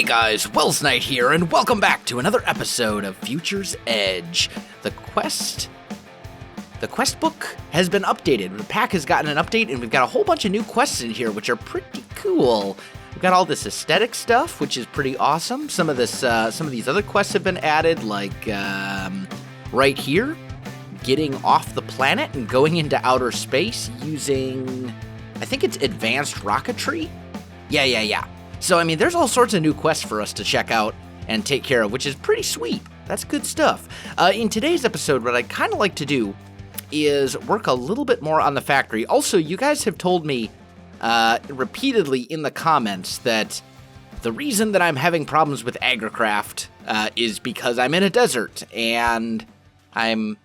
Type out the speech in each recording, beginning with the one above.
Hey guys, Welsknight here, and welcome back to another episode of Future's Edge. The quest book has been updated. The pack has gotten an update, and we've got a whole bunch of new quests in here, which are pretty cool. We've got all this aesthetic stuff, which is pretty awesome. Some of these other quests have been added, like right here, getting off the planet and going into outer space using, I think it's advanced rocketry. Yeah. So, I mean, there's all sorts of new quests for us to check out and take care of, which is pretty sweet. That's good stuff. In today's episode, what I'd kind of like to do is work a little bit more on the factory. Also, you guys have told me repeatedly in the comments that the reason that I'm having problems with agricraft is because I'm in a desert, and I'm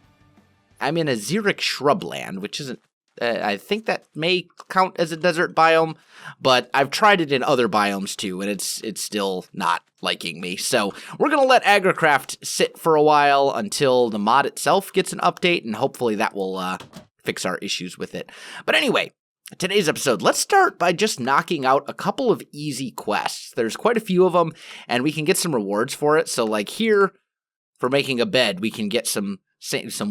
in a xeric shrubland, which isn't, I think that may count as a desert biome, but I've tried it in other biomes too, and it's still not liking me. So we're going to let agricraft sit for a while until the mod itself gets an update, and hopefully that will fix our issues with it. But anyway, today's episode, let's start by just knocking out a couple of easy quests. There's quite a few of them, and we can get some rewards for it. So like here, for making a bed, we can get some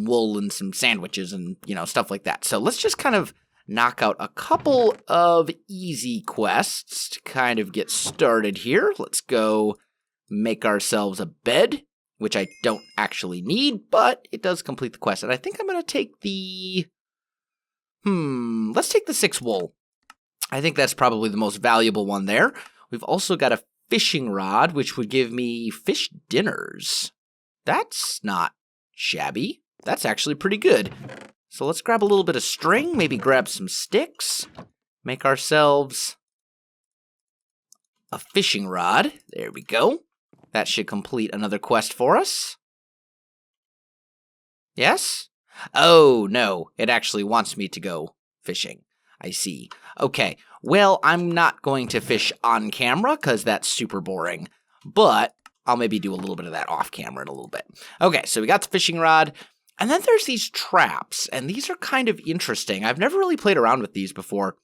wool and some sandwiches and, stuff like that. So let's just kind of knock out a couple of easy quests to kind of get started here. Let's go make ourselves a bed, which I don't actually need, but it does complete the quest. And I think I'm going to take let's take the 6 wool. I think that's probably the most valuable one there. We've also got a fishing rod, which would give me fish dinners. That's not shabby. That's actually pretty good. So let's grab a little bit of string, maybe grab some sticks, make ourselves a fishing rod. There we go. That should complete another quest for us. Yes? Oh, no. It actually wants me to go fishing. I see. Okay. Well, I'm not going to fish on camera because that's super boring, but I'll maybe do a little bit of that off camera in a little bit. Okay, so we got the fishing rod, and then there's these traps, and these are kind of interesting. I've never really played around with these before,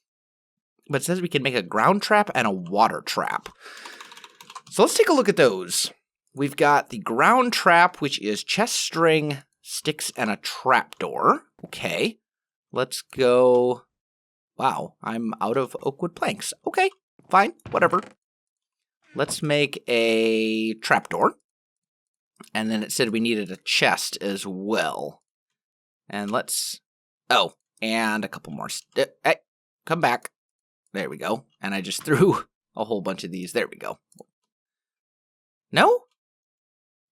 but it says we can make a ground trap and a water trap. So let's take a look at those. We've got the ground trap, which is chest string, sticks, and a trapdoor. Okay, let's go. Wow, I'm out of oakwood planks. Okay, fine, whatever. Let's make a trapdoor. And then it said we needed a chest as well. And and a couple more. Hey, come back. There we go. And I just threw a whole bunch of these. There we go. No?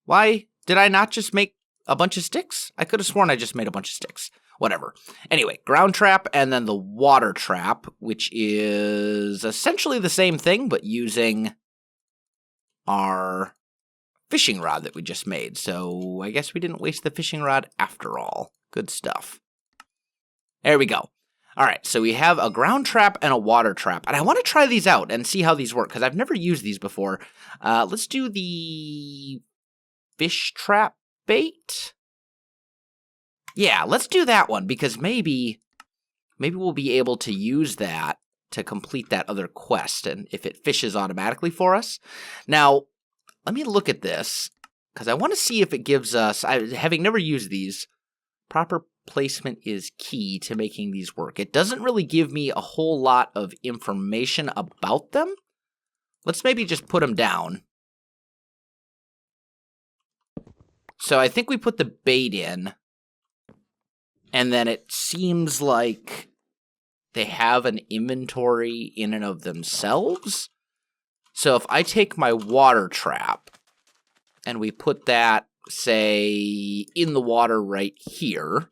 Why did I not just make a bunch of sticks? I could have sworn I just made a bunch of sticks. Whatever. Anyway, ground trap and then the water trap, which is essentially the same thing, but using our fishing rod that we just made. So I guess we didn't waste the fishing rod after all. Good stuff. There we go. All right, so we have a ground trap and a water trap. And I want to try these out and see how these work, because I've never used these before. Let's do the fish trap bait. Yeah, let's do that one, because maybe we'll be able to use that to complete that other quest, and if it fishes automatically for us. Now, let me look at this, because I want to see if it gives us, having never used these, proper placement is key to making these work. It doesn't really give me a whole lot of information about them. Let's maybe just put them down. So I think we put the bait in, and then it seems like they have an inventory in and of themselves. So if I take my water trap and we put that, say, in the water right here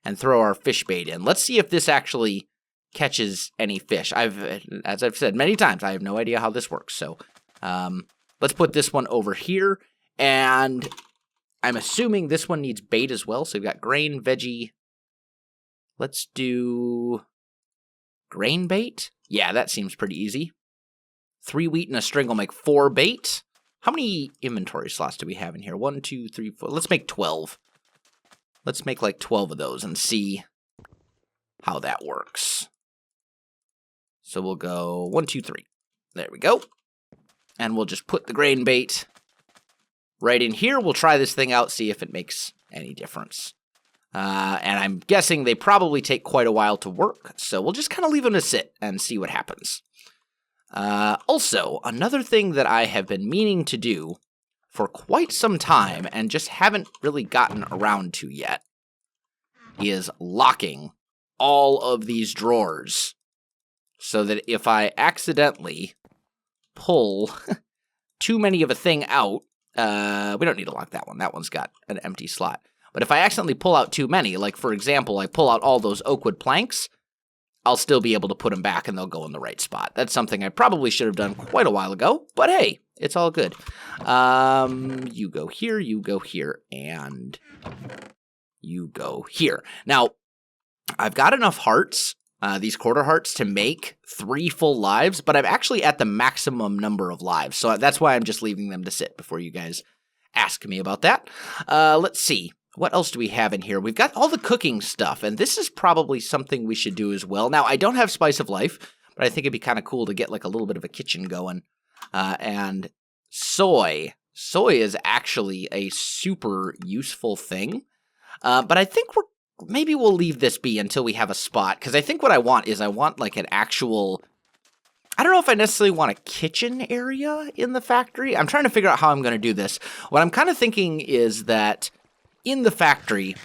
and throw our fish bait in, let's see if this actually catches any fish. As I've said many times, I have no idea how this works. So let's put this one over here, and I'm assuming this one needs bait as well. So we've got grain, veggie. Let's do grain bait? Yeah, that seems pretty easy. 3 wheat and a string will make 4 bait. How many inventory slots do we have in here? 1, 2, 3, 4. Let's make 12. Let's make like 12 of those and see how that works. So we'll go 1, 2, 3. There we go. And we'll just put the grain bait right in here. We'll try this thing out, see if it makes any difference. And I'm guessing they probably take quite a while to work, so we'll just kind of leave them to sit and see what happens. Also, another thing that I have been meaning to do for quite some time and just haven't really gotten around to yet is locking all of these drawers so that if I accidentally pull too many of a thing out, we don't need to lock that one. That one's got an empty slot. But if I accidentally pull out too many, like for example, I pull out all those oak wood planks, I'll still be able to put them back and they'll go in the right spot. That's something I probably should have done quite a while ago, but hey, it's all good. You go here, and you go here. Now, I've got enough hearts, these quarter hearts, to make 3 full lives, but I'm actually at the maximum number of lives, so that's why I'm just leaving them to sit before you guys ask me about that. Let's see. What else do we have in here? We've got all the cooking stuff, and this is probably something we should do as well. Now, I don't have Spice of Life, but I think it'd be kind of cool to get like a little bit of a kitchen going. And soy. Soy is actually a super useful thing, but I think maybe we'll leave this be until we have a spot, because I think what I want is like an actual... I don't know if I necessarily want a kitchen area in the factory. I'm trying to figure out how I'm going to do this. What I'm kind of thinking is that in the factory,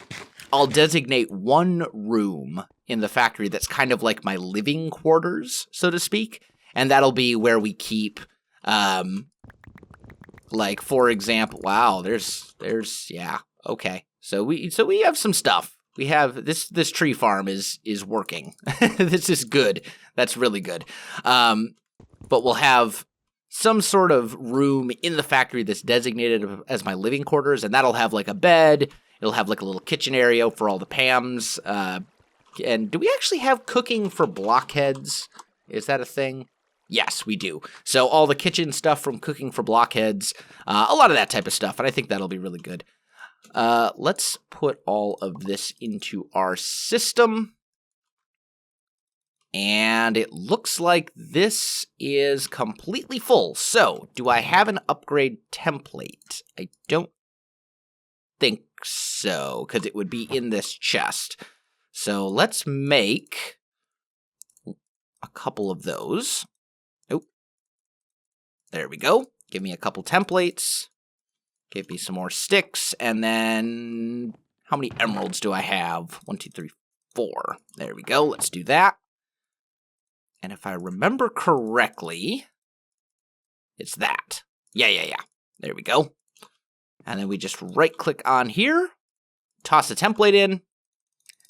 I'll designate one room in the factory that's kind of like my living quarters, so to speak, and that'll be where we keep, like, for example, wow, yeah, okay. So we have some stuff. We have, this tree farm is working. This is good. That's really good. But we'll have some sort of room in the factory that's designated as my living quarters, and that'll have like a bed. It'll have like a little kitchen area for all the Pams. And do we actually have cooking for blockheads? Is that a thing? Yes, we do. So all the kitchen stuff from cooking for blockheads, a lot of that type of stuff, and I think that'll be really good. Let's put all of this into our system. And it looks like this is completely full. So, do I have an upgrade template? I don't think so, because it would be in this chest. So, let's make a couple of those. Oh, there we go. Give me a couple templates. Give me some more sticks. And then, how many emeralds do I have? 1, 2, 3, 4. There we go. Let's do that. And if I remember correctly, it's that. Yeah. There we go. And then we just right-click on here, toss a template in,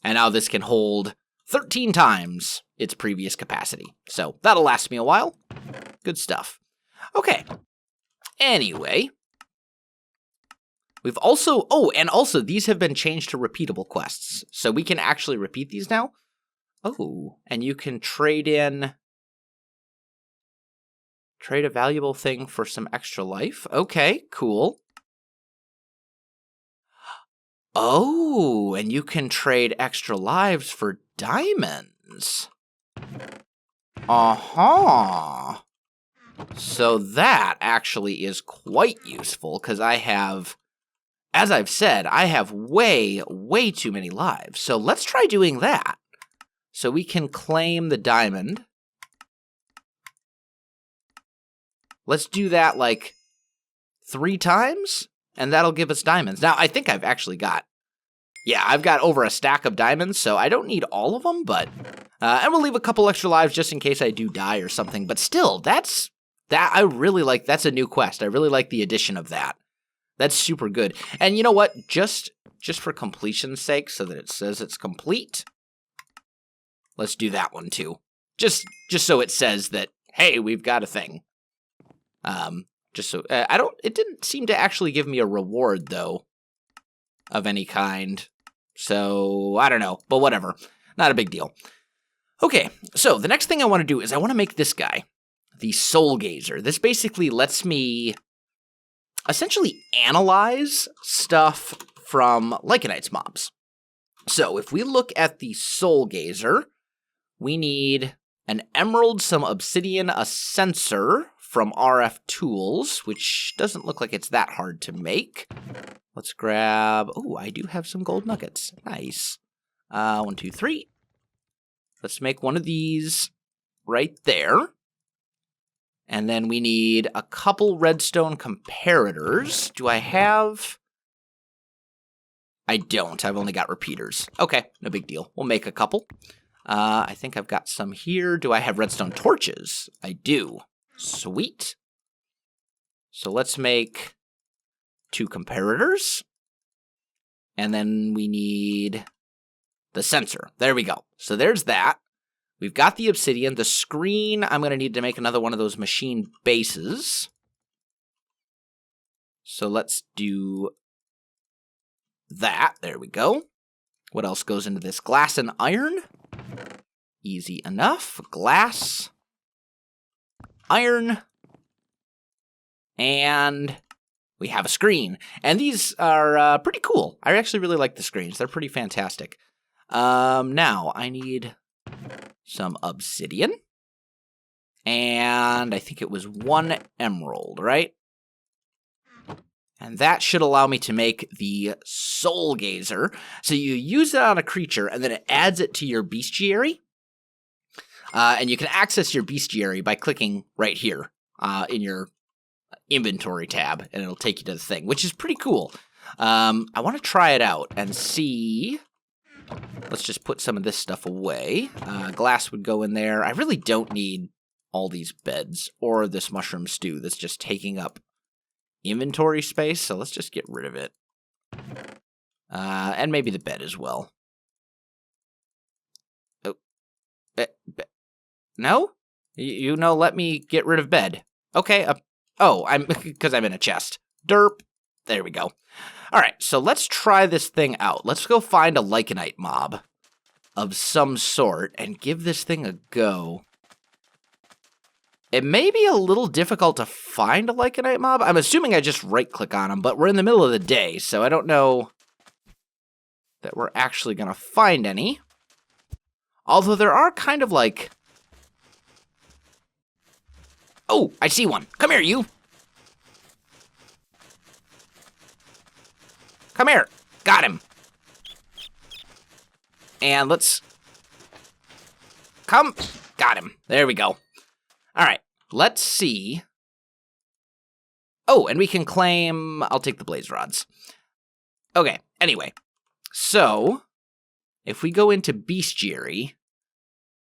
and now this can hold 13 times its previous capacity. So that'll last me a while. Good stuff. Okay. Anyway, we've also... Oh, and also, these have been changed to repeatable quests. So we can actually repeat these now. Oh, and you can trade a valuable thing for some extra life. Okay, cool. Oh, and you can trade extra lives for diamonds. Uh-huh. So that actually is quite useful, because I have, as I've said, I have way too many lives. So let's try doing that. So we can claim the diamond. Let's do that like 3 times, and that'll give us diamonds. Now, I think I've actually got, I've got over a stack of diamonds, so I don't need all of them, but, and we'll leave a couple extra lives just in case I do die or something, but still, I really like, that's a new quest. I really like the addition of that. That's super good. And you know what? Just for completion's sake, so that it says it's complete, let's do that one too. Just so it says that, hey, we've got a thing. Just so, it didn't seem to actually give me a reward, though, of any kind. So, I don't know, but whatever. Not a big deal. Okay, so the next thing I want to do is I want to make this guy, the Soul Gazer. This basically lets me essentially analyze stuff from Lycanite's mobs. So, if we look at the Soul Gazer, we need an emerald, some obsidian, a sensor from RF Tools, which doesn't look like it's that hard to make. Let's grab... Oh, I do have some gold nuggets. Nice. 1, 2, 3. Let's make one of these right there. And then we need a couple redstone comparators. Do I have... I don't. I've only got repeaters. Okay, no big deal. We'll make a couple. I think I've got some here. Do I have redstone torches? I do. Sweet. So let's make 2 comparators. And then we need the sensor. There we go. So there's that. We've got the obsidian. The screen, I'm going to need to make another one of those machine bases. So let's do that. There we go. What else goes into this? Glass and iron. Easy enough. Glass, iron, and we have a screen. And these are pretty cool. I actually really like the screens. They're pretty fantastic. Now, I need some obsidian. And I think it was 1 emerald, right? And that should allow me to make the Soul Gazer. So you use it on a creature, and then it adds it to your bestiary. And you can access your bestiary by clicking right here in your inventory tab, and it'll take you to the thing, which is pretty cool. I want to try it out and see. Let's just put some of this stuff away. Glass would go in there. I really don't need all these beds or this mushroom stew that's just taking up inventory space, so let's just get rid of it. And maybe the bed as well. Oh, no? Let me get rid of bed. Okay, because I'm in a chest. Derp. There we go. All right, so let's try this thing out. Let's go find a Lycanite mob of some sort and give this thing a go. It may be a little difficult to find a Lycanite mob. I'm assuming I just right-click on them, but we're in the middle of the day, so I don't know that we're actually going to find any. Although there are kind of like... Oh, I see one. Come here, you. Come here. Got him. And let's... Come. Got him. There we go. All right. Let's see. Oh, and we can claim... I'll take the blaze rods. Okay. Anyway. So, if we go into bestiary...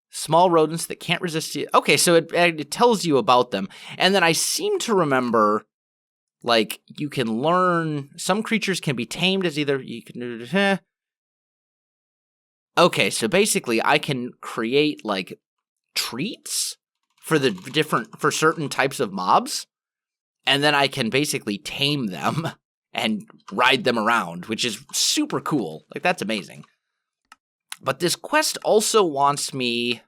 Small rodents that can't resist you. Okay, so it tells you about them. And then I seem to remember, like, you can learn... Some creatures can be tamed as either... You can... Okay, so basically I can create, like, treats for certain types of mobs. And then I can basically tame them and ride them around, which is super cool. Like, that's amazing. But this quest also wants me,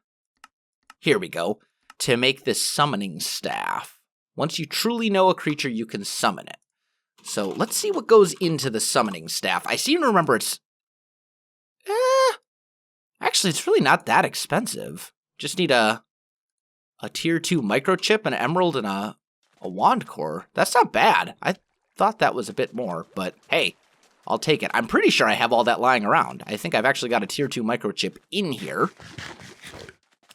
here we go, to make this summoning staff. Once you truly know a creature, you can summon it. So let's see what goes into the summoning staff. I seem to remember it's... Actually, it's really not that expensive. Just need a tier 2 microchip, an emerald, and a wand core. That's not bad. I thought that was a bit more, but hey... I'll take it. I'm pretty sure I have all that lying around. I think I've actually got a tier 2 microchip in here.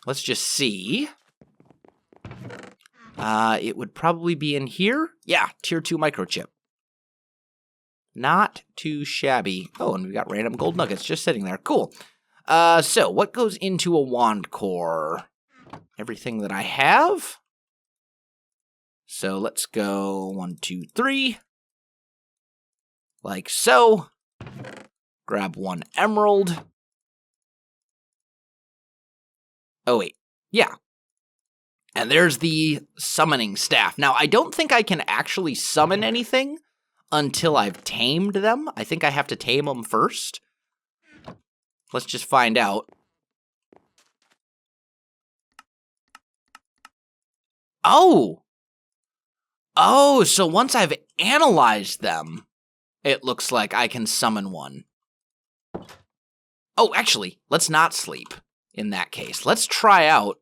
Let's just see. It would probably be in here. Yeah, tier 2 microchip. Not too shabby. Oh, and we've got random gold nuggets just sitting there. Cool. So what goes into a wand core? Everything that I have. So let's go 1, 2, 3. Like so. Grab 1 emerald. Oh, wait. Yeah. And there's the summoning staff. Now, I don't think I can actually summon anything until I've tamed them. I think I have to tame them first. Let's just find out. Oh! Oh, so once I've analyzed them... It looks like I can summon one. Oh, actually, let's not sleep in that case. Let's try out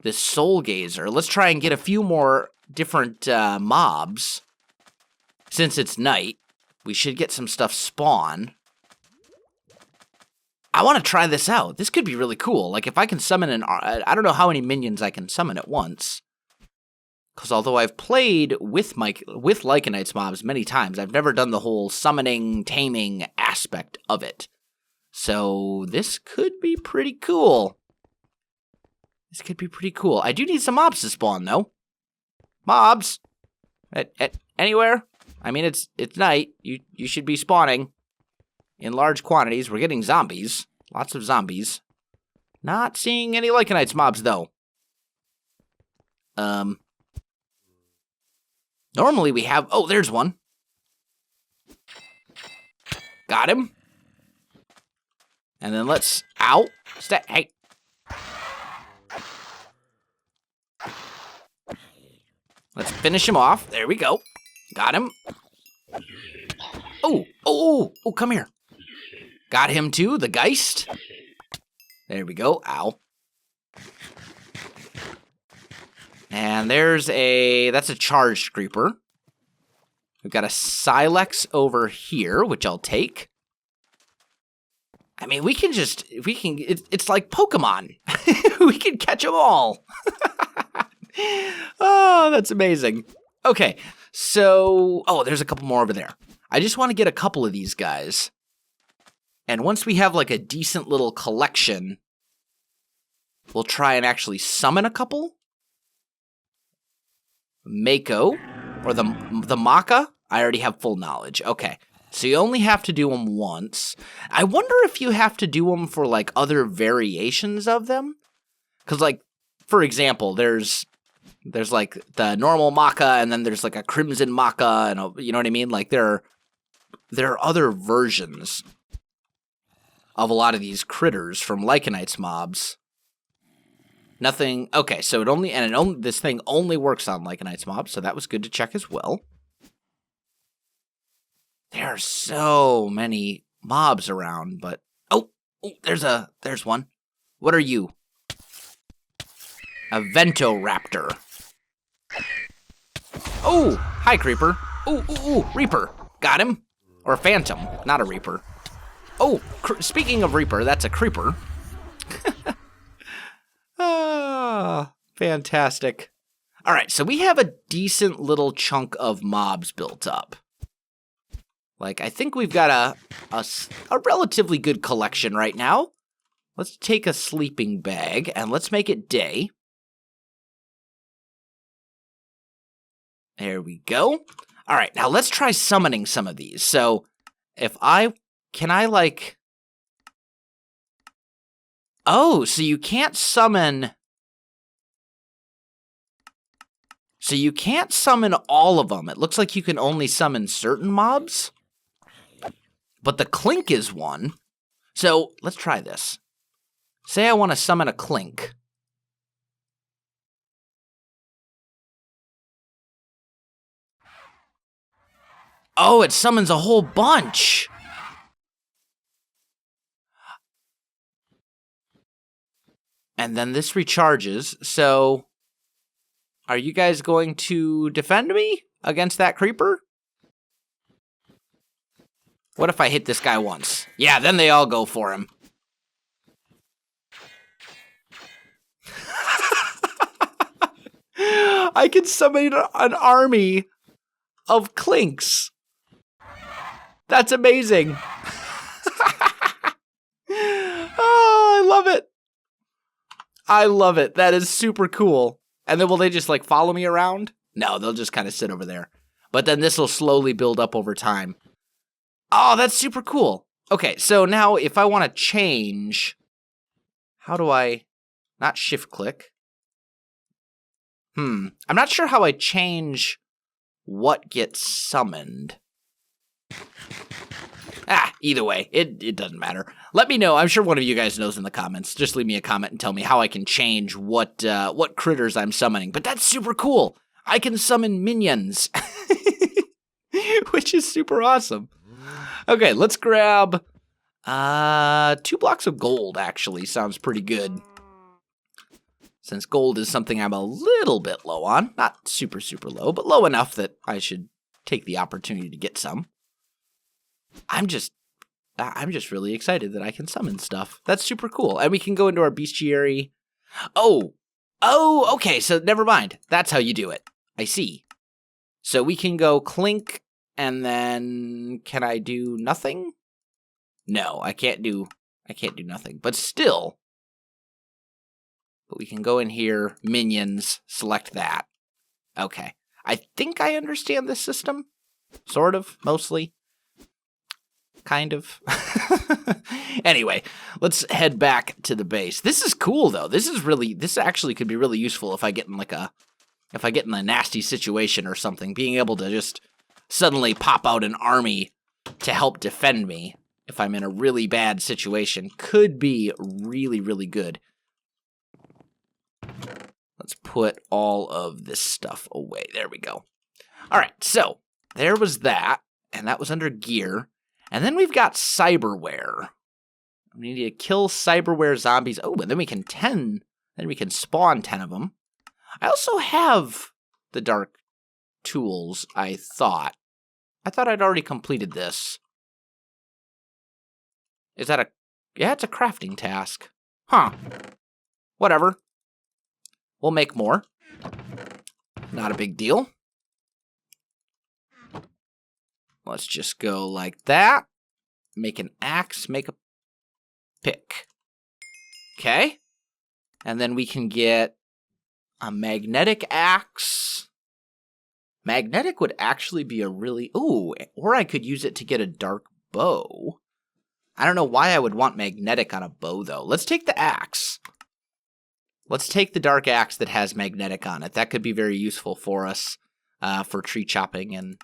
this Soul Gazer. Let's try and get a few more different mobs. Since it's night, we should get some stuff spawn. I want to try this out. This could be really cool. Like, if I can summon I don't know how many minions I can summon at once. Because although I've played with Lycanite's mobs many times, I've never done the whole summoning, taming aspect of it. So this could be pretty cool. This could be pretty cool. I do need some mobs to spawn, though. Mobs! Anywhere? I mean, it's night. You should be spawning in large quantities. We're getting zombies. Lots of zombies. Not seeing any Lycanite's mobs, though. Normally we have... Oh, there's one. Got him. And then let's... Ow. Hey. Let's finish him off. There we go. Got him. Oh, come here. Got him too, the Geist. There we go. Ow. And that's a charged creeper. We've got a Silex over here, which I'll take. I mean, it's like Pokemon. We can catch them all. Oh, that's amazing. Okay, so, there's a couple more over there. I just want to get a couple of these guys. And once we have like a decent little collection, we'll try and actually summon a couple. Mako, or the Maka, I already have full knowledge. Okay, so you only have to do them once. I wonder if you have to do them for like other variations of them. Because like, for example, there's like the normal Maka, and then there's like a Crimson Maka, and you know what I mean? Like there are other versions of a lot of these critters from Lycanite's mobs. Nothing. Okay, so this thing only works on Lycanite's mobs, so that was good to check as well. There are so many mobs around, but there's one. What are you? A Ventoraptor. Oh, hi, Creeper. Ooh, Reaper. Got him. Or Phantom, not a Reaper. Oh, speaking of Reaper, that's a Creeper. Ah, fantastic. All right, so we have a decent little chunk of mobs built up. Like, I think we've got a relatively good collection right now. Let's take a sleeping bag, and let's make it day. There we go. All right, now let's try summoning some of these. So, Oh, so you can't summon... So you can't summon all of them. It looks like you can only summon certain mobs. But the Clink is one. So, let's try this. Say I want to summon a Clink. Oh, it summons a whole bunch. And then this recharges, so... Are you guys going to defend me against that creeper? What if I hit this guy once? Yeah, then they all go for him. I can summon an army of Clinks. That's amazing. Oh, I love it. I love it. That is super cool. And then will they just like follow me around? No, they'll just kind of sit over there. But then this will slowly build up over time. Oh, that's super cool. Okay, so now if I want to change, how do I not shift click? I'm not sure how I change what gets summoned. Either way, it doesn't matter. Let me know. I'm sure one of you guys knows in the comments. Just leave me a comment and tell me how I can change what critters I'm summoning. But that's super cool. I can summon minions, which is super awesome. Okay, let's grab 2 blocks of gold, actually. Sounds pretty good. since gold is something I'm a little bit low on. Not super, super low, but low enough that I should take the opportunity to get some. I'm just really excited that I can summon stuff. That's super cool. And we can go into our bestiary. Oh, okay, so never mind. That's how you do it. I see. So we can go clink, and then can I do nothing? No, I can't do nothing. But still, but we can go in here, minions, select that. Okay. I think I understand this system. Sort of, mostly. Kind of. Anyway, let's head back to the base. This is cool though. This actually could be really useful if I get in a nasty situation or something. Being able to just suddenly pop out an army to help defend me if I'm in a really bad situation could be really, really good. Let's put all of this stuff away. There we go. All right, so there was that, and that was under gear. And then we've got cyberware. We need to kill cyberware zombies. Oh, and then we can spawn 10 of them. I also have the dark tools, I thought. I thought I'd already completed this. Is that yeah, it's a crafting task. Huh. Whatever. We'll make more. Not a big deal. Let's just go like that. Make an axe, make a pick. Okay. And then we can get a magnetic axe. Magnetic would actually be a really... Ooh, or I could use it to get a dark bow. I don't know why I would want magnetic on a bow, though. Let's take the axe. Let's take the dark axe that has magnetic on it. That could be very useful for us for tree chopping and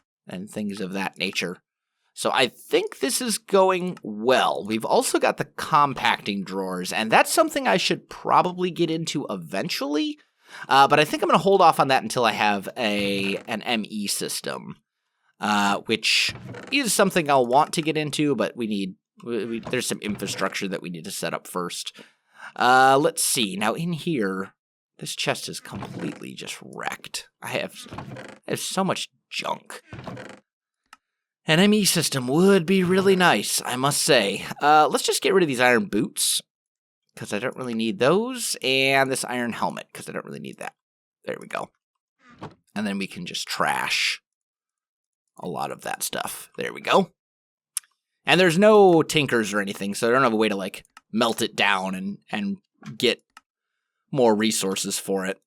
things of that nature. So I think this is going well. We've also got the compacting drawers, and that's something I should probably get into eventually. But I think I'm going to hold off on that until I have an ME system, which is something I'll want to get into, but there's some infrastructure that we need to set up first. Let's see. Now in here, this chest is completely just wrecked. I have so much junk. An ME system would be really nice, I must say. Let's just get rid of these iron boots, because I don't really need those, and this iron helmet, because I don't really need that. There we go. And then we can just trash a lot of that stuff. There we go. And there's no tinkers or anything, so I don't have a way to, like, melt it down and get more resources for it.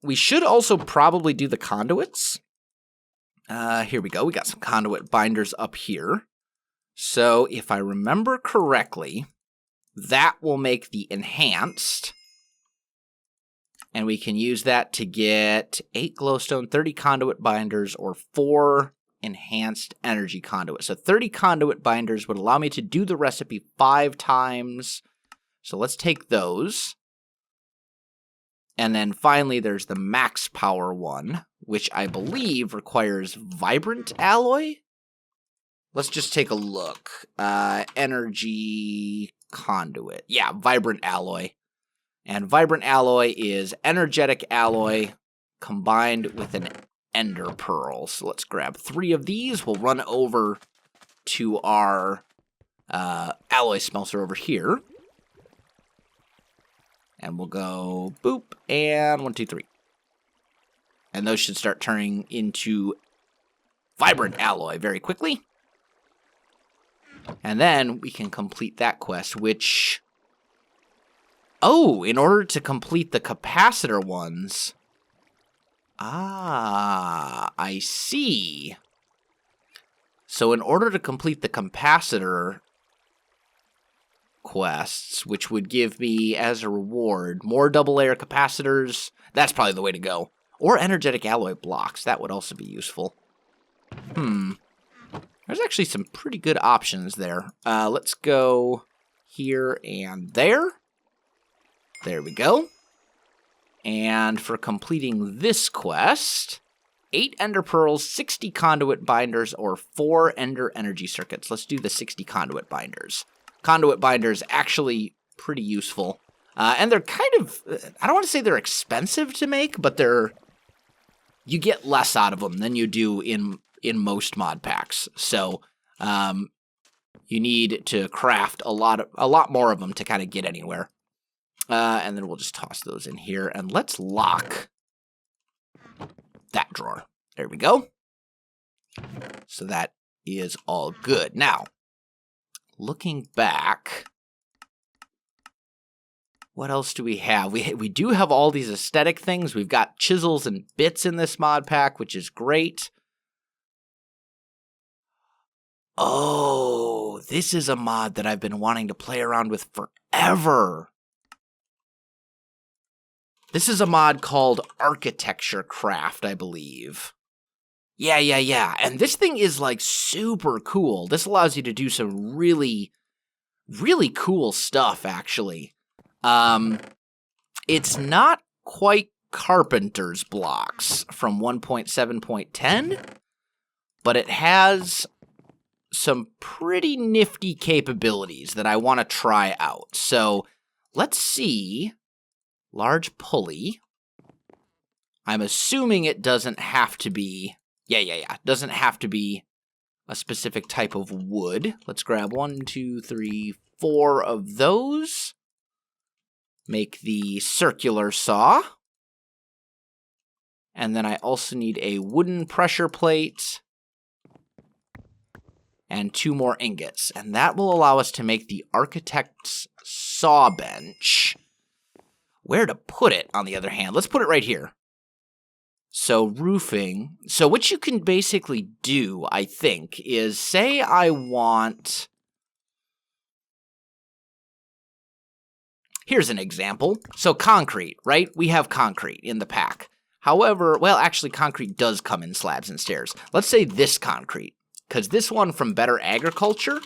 We should also probably do the conduits. Here we go. We got some conduit binders up here. So if I remember correctly, that will make the enhanced. And we can use that to get 8 glowstone, 30 conduit binders, or 4 enhanced energy conduit. So 30 conduit binders would allow me to do the recipe 5 times. So let's take those. And then finally, there's the max power one, which I believe requires vibrant alloy. Let's just take a look. Energy conduit. Yeah, vibrant alloy. And vibrant alloy is energetic alloy combined with an ender pearl. So let's grab 3 of these. We'll run over to our alloy smelter over here. And we'll go boop, and 1, 2, 3. And those should start turning into vibrant alloy very quickly. And then we can complete that quest, which... Oh, in order to complete the capacitor ones... Ah, I see. So in order to complete the capacitor quests, which would give me, as a reward, more double-layer capacitors. That's probably the way to go. Or energetic alloy blocks. That would also be useful. There's actually some pretty good options there. Let's go here and there. There we go. And for completing this quest, 8 ender pearls, 60 conduit binders, or 4 ender energy circuits. Let's do the 60 conduit binders. Conduit binders actually pretty useful. And they're kind of, I don't want to say they're expensive to make, but you get less out of them than you do in most mod packs. So you need to craft a lot more of them to kind of get anywhere. And then we'll just toss those in here, and let's lock that drawer. There we go. So that is all good. Now, looking back, what else do we have? We do have all these aesthetic things. We've got chisels and bits in this mod pack, which is great. Oh, this is a mod that I've been wanting to play around with forever. This is a mod called Architecture Craft, I believe. Yeah. And this thing is like super cool. This allows you to do some really, really cool stuff, actually. It's not quite Carpenter's blocks from 1.7.10, but it has some pretty nifty capabilities that I want to try out. So let's see. Large pulley. I'm assuming it doesn't have to be... Yeah. Doesn't have to be a specific type of wood. Let's grab 1, 2, 3, 4 of those. Make the circular saw. And then I also need a wooden pressure plate. And 2 more ingots. And that will allow us to make the architect's saw bench. Where to put it, on the other hand? Let's put it right here. So roofing. So what you can basically do, I think, is say I want... Here's an example. So concrete, right? We have concrete in the pack. However, well, actually concrete does come in slabs and stairs. Let's say this concrete, because this one from Better Agriculture,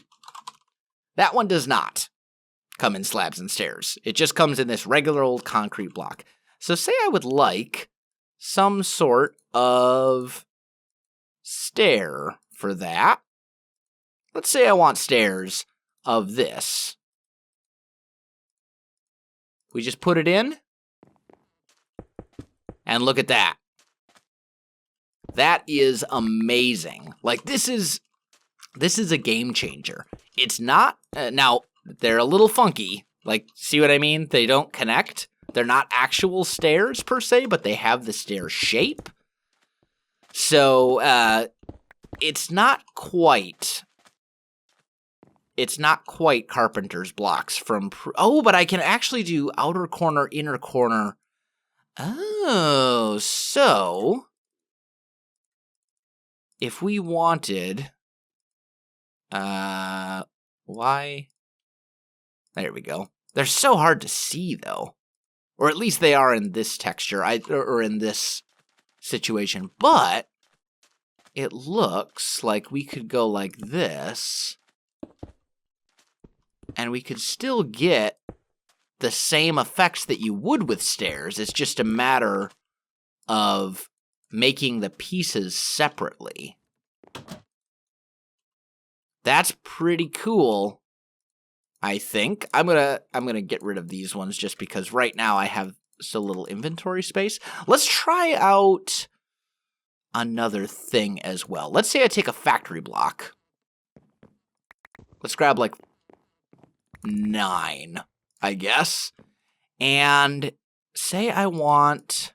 that one does not come in slabs and stairs. It just comes in this regular old concrete block. So say I would like some sort of stair for that. Let's say I want stairs of this. We just put it in. And look at that. That is amazing. Like, this is a game changer. It's not... now, they're a little funky. Like, see what I mean? They don't connect. They're not actual stairs, per se, but they have the stair shape. So, it's not quite Carpenter's blocks from... oh, but I can actually do outer corner, inner corner. Oh, so... if we wanted... why... there we go. They're so hard to see, though. Or at least they are in this texture, or in this situation. But it looks like we could go like this, and we could still get the same effects that you would with stairs. It's just a matter of making the pieces separately. That's pretty cool. I think I'm gonna get rid of these ones just because right now I have so little inventory space. Let's try out another thing as well. Let's say I take a factory block. Let's grab like 9, I guess. And say I want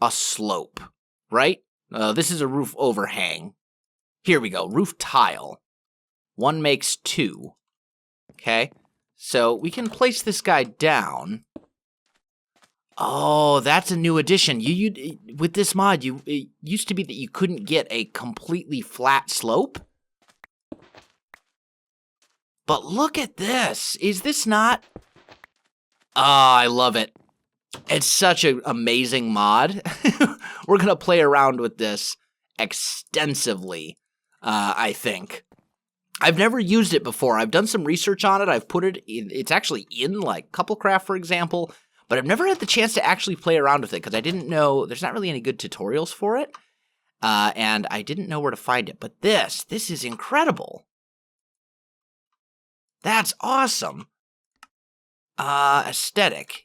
a slope, right? This is a roof overhang. Here we go, roof tile. 1 makes 2. Okay, so we can place this guy down. Oh, that's a new addition. You with this mod, it used to be that you couldn't get a completely flat slope. But look at this. Is this not... oh, I love it. It's such an amazing mod. We're going to play around with this extensively, I think. I've never used it before. I've done some research on it. I've put it in, it's actually in like Couplecraft, for example, but I've never had the chance to actually play around with it because I didn't know, there's not really any good tutorials for it, and I didn't know where to find it. But this is incredible. That's awesome. aesthetic,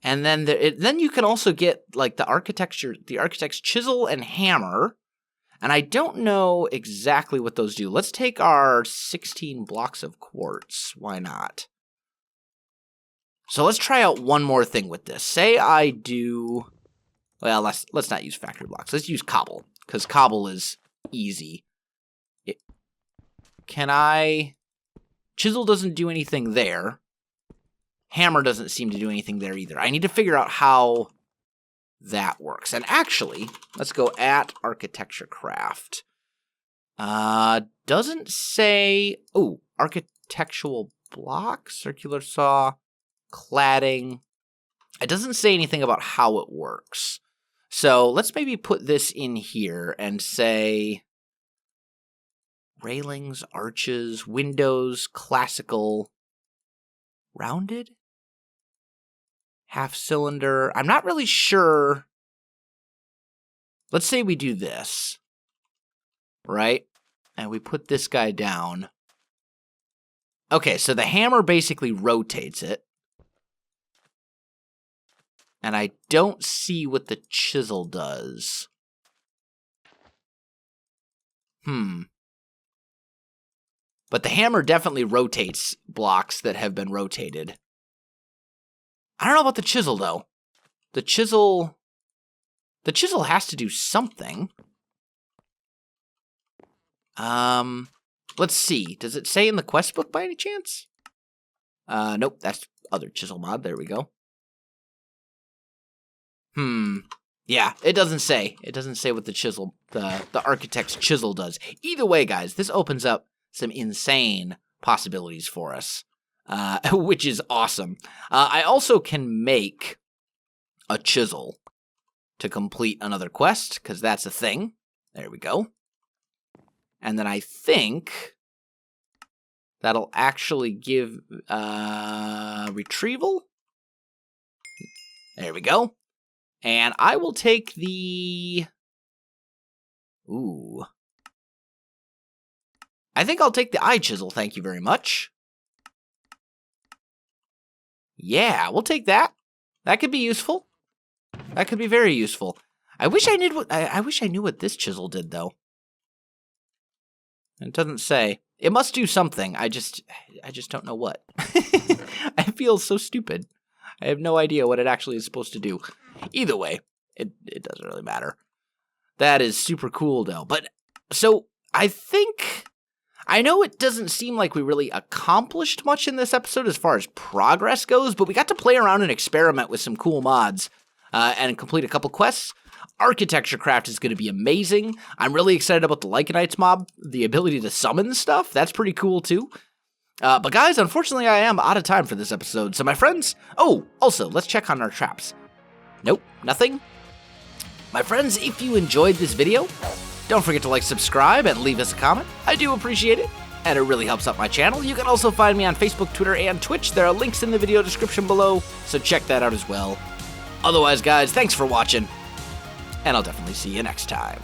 and then then you can also get like the architect's chisel and hammer. And I don't know exactly what those do. Let's take our 16 blocks of quartz. Why not? So let's try out one more thing with this. Say I do, well, let's not use factory blocks. Let's use cobble, because cobble is easy. Chisel doesn't do anything there. Hammer doesn't seem to do anything there either. I need to figure out how that works. And actually, let's go at architecture craft. Doesn't say, architectural block, circular saw, cladding. It doesn't say anything about how it works. So let's maybe put this in here and say railings, arches, windows, classical, rounded, half cylinder. I'm not really sure. Let's say we do this, right? And we put this guy down. Okay, so the hammer basically rotates it. And I don't see what the chisel does. But the hammer definitely rotates blocks that have been rotated. I don't know about the chisel, though. The chisel has to do something. Let's see. Does it say in the quest book by any chance? Nope, that's other chisel mod. There we go. Yeah, it doesn't say. It doesn't say what the chisel, the architect's chisel does. Either way, guys, this opens up some insane possibilities for us, which is awesome. I also can make a chisel to complete another quest, because that's a thing. There we go. And then I think that'll actually give retrieval. There we go. And I will take the... Ooh. I think I'll take the eye chisel, thank you very much. Yeah, we'll take that. That could be useful. That could be very useful. I wish I knew what this chisel did, though. It doesn't say. It must do something. I just don't know what. I feel so stupid. I have no idea what it actually is supposed to do. Either way, it doesn't really matter. That is super cool, though. But, so, I know it doesn't seem like we really accomplished much in this episode as far as progress goes, but we got to play around and experiment with some cool mods and complete a couple quests. Architecture craft is going to be amazing. I'm really excited about the Welsknight mob, the ability to summon stuff. That's pretty cool, too. But guys, unfortunately, I am out of time for this episode. So my friends... Oh, also, let's check on our traps. Nope, nothing. My friends, if you enjoyed this video, don't forget to like, subscribe, and leave us a comment. I do appreciate it, and it really helps out my channel. You can also find me on Facebook, Twitter, and Twitch. There are links in the video description below, so check that out as well. Otherwise, guys, thanks for watching, and I'll definitely see you next time.